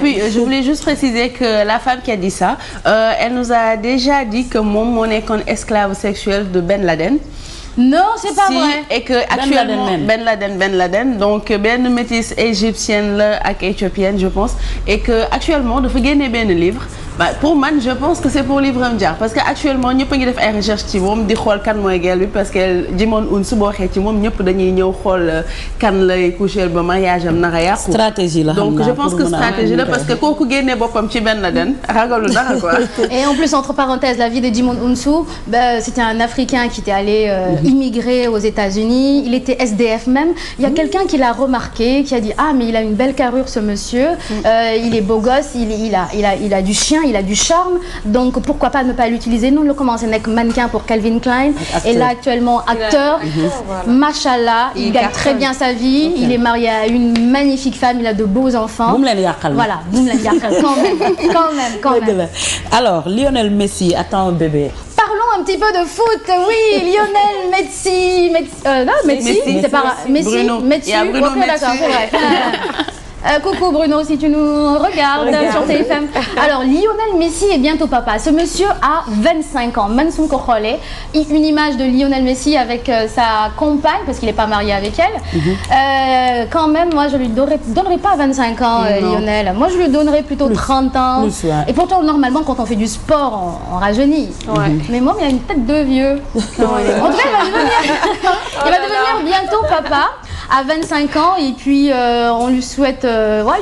puis je voulais juste préciser que la femme qui a dit ça, elle nous a déjà dit que moom moo nekkoon esclave sexuel de Ben Laden. Non, c'est pas vrai. Et que actuellement Ben Laden donc benn métisse égyptienne la ak éthiopienne je pense et que actuellement dafa génne benn livre. Bah, pour man je pense que c'est pour livre am jaar parce que actuellement ñëpp a ngi def ay recherche ci moom di xool kan mooy gel bi parce que Jimon Un su boo waxee ci moom ñëpp dañuy ñëw xool kan lay coucher ba mariage am nara yàqu. Stratégie la donc je pense que stratégie la parce que kooku génnee boppam ci Ben Laden ragalu dara quoi. Et en plus entre parenthèses la vie de Jimon Unsu, c'était un Africain qui était allé immigrer aux États-Unis, il était SDF même. Il y a quelqu'un qui l'a remarqué, qui a dit ah mais il a une belle carrure ce monsieur, il est beau gosse, il a du chien. Il a du charme, donc pourquoi pas ne pas l'utiliser. Nous, on commence avec mannequin pour Calvin Klein. Et là, actuellement, acteur. Machallah, il gagne très bien sa vie. Okay. Il est marié à une magnifique femme, il a de beaux enfants. Voilà, quand même. Alors, Lionel Messi attend un bébé. Parlons un petit peu de foot. Oui, Lionel Messi. C'est pas Messi. Bruno. Messi. Il y a Bruno okay, d'accord, c'est vrai. Coucou Bruno, si tu nous regardes sur TFM. Alors Lionel Messi est bientôt papa. Ce monsieur a 25 ans. Mansour Kokhole, une image de Lionel Messi avec sa compagne parce qu'il n'est pas marié avec elle. Quand même, moi je lui donnerais pas 25 ans Lionel. Moi je lui donnerais plutôt 30 ans. Plus, ouais. Et pourtant normalement quand on fait du sport, on rajeunit. Ouais. Mais moi il a une tête de vieux. En tout cas il va devenir bientôt papa. À 25 ans et puis on lui souhaite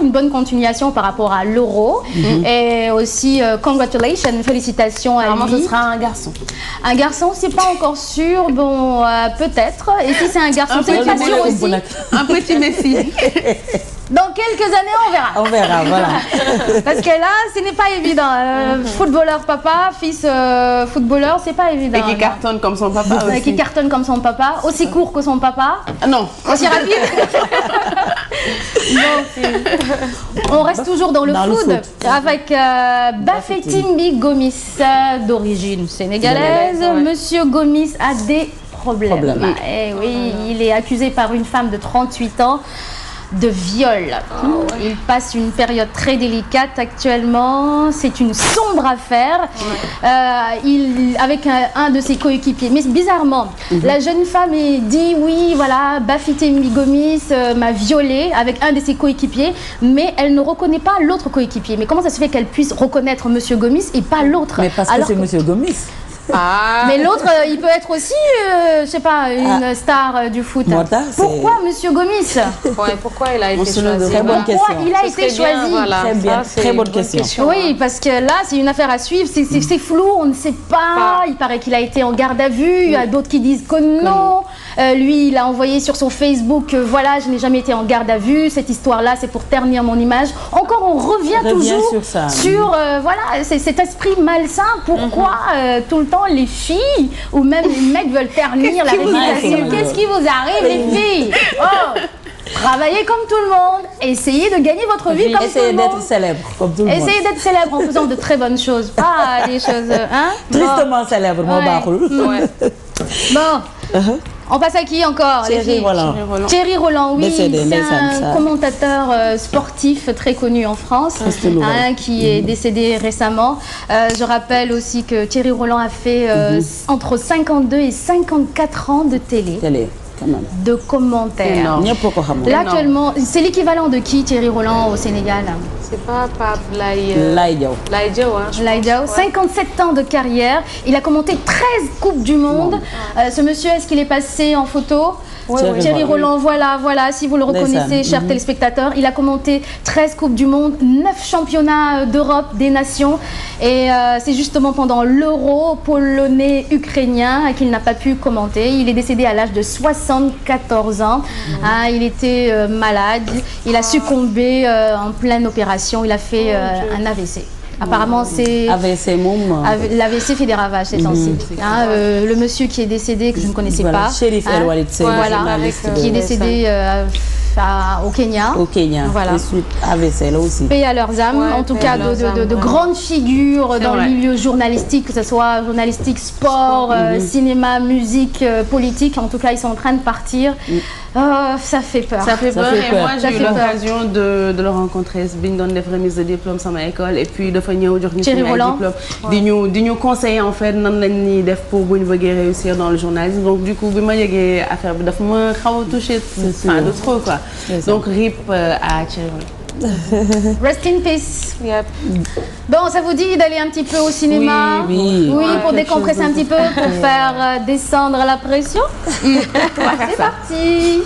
une bonne continuation par rapport à l'Euro et aussi congratulations, félicitations à lui. Vraiment, ce sera un garçon. Un garçon, c'est pas encore sûr, bon peut-être. Et si c'est un garçon, c'est pas sûr aussi. Un petit Messi. Dans quelques années, on verra. On verra, voilà. Parce que là, ce n'est pas évident. Footballeur papa, fils footballeur, c'est pas évident. Et qui cartonne comme son papa aussi. Qui cartonne comme son papa, aussi court que son papa. Non. Aussi rapide. On reste toujours dans le foot. Avec Bafétimbi Gomis, d'origine sénégalaise. Monsieur Gomis a des problèmes. Et oui, il est accusé par une femme de 38 ans. De viol. Il passe une période très délicate actuellement. C'est une sombre affaire. Avec un de ses coéquipiers. Mais bizarrement, la jeune femme dit oui, voilà, Bafétimbi Gomis m'a violée avec un de ses coéquipiers, mais elle ne reconnaît pas l'autre coéquipier. Mais comment ça se fait qu'elle puisse reconnaître Monsieur Gomis et pas l'autre? Mais parce que c'est Monsieur Gomis. Ah. Mais l'autre, il peut être aussi, je sais pas, une star du foot. Pourquoi Monsieur Gomis? Pourquoi il a été choisi? Très bonne question. Pourquoi il a été choisi? Voilà. Très bien, très bonne question. Oui, parce que là, c'est une affaire à suivre. C'est flou, on ne sait pas. Il paraît qu'il a été en garde à vue. Il y a d'autres qui disent que non. Lui, il a envoyé sur son Facebook, voilà, je n'ai jamais été en garde à vue. Cette histoire-là, c'est pour ternir mon image. Encore, on revient toujours sur voilà, cet esprit malsain. Pourquoi tout le temps les filles ou même les mecs veulent ternir la réputation? Qu'est-ce qui vous arrive, les filles? Travaillez comme tout le monde, essayez de gagner votre vie comme tout le monde. Essayez d'être célèbre comme tout le monde. Essayez d'être célèbre en faisant de très bonnes choses, pas des choses... Tristement célèbre, mon barou. Bon, on passe à qui encore? Thierry Roland. Thierry Roland, oui, c'est un commentateur sportif très connu en France, qui est décédé récemment. Je rappelle aussi que Thierry Roland a fait entre 52 et 54 ans de télé. De commentaires. Là actuellement, c'est l'équivalent de qui Thierry Roland au Sénégal? C'est pas Pape Laïdiao. Laïdiao, 57 ans de carrière. Il a commenté 13 Coupes du Monde. Ce monsieur, est-ce qu'il est passé en photo? Thierry Roland, voilà, si vous le reconnaissez, chers téléspectateurs, il a commenté 13 Coupes du Monde, 9 championnats d'Europe, des nations. Et c'est justement pendant l'Euro polonais-ukrainien qu'il n'a pas pu commenter. Il est décédé à l'âge de 74 ans. Il était malade, il a succombé en pleine opération, il a fait un AVC. Apparemment, c'est l'AVC fait des ravages ces temps-ci. Le monsieur qui est décédé, que je ne connaissais pas, Chérif El Walid, qui est décédé au Kenya. Voilà. Et suite AVC là aussi. Paix à leurs âmes. En tout cas, de grandes figures dans le milieu journalistique, que ce soit journalistique, sport, cinéma, musique, politique. En tout cas, ils sont en train de partir. Ça fait peur. Ça fait peur et moi j'ai eu l'occasion de le rencontrer bi ñu doon def remise de diplôme sama école et puis dafa ñëw jox ñu suñu ay diplôme di ñu conseiller en fait nan lañ ñuy def pour bu ñu bëggee réussir dans le journalisme donc du coup bi ma yëgee affaire bi dafa ma xaw a touché de trop quoi donc RIP à Thierry Roland. Rest in peace. Yep. Bon, ça vous dit d'aller un petit peu au cinéma? Oui, pour décompresser un petit peu, pour faire descendre la pression. C'est parti.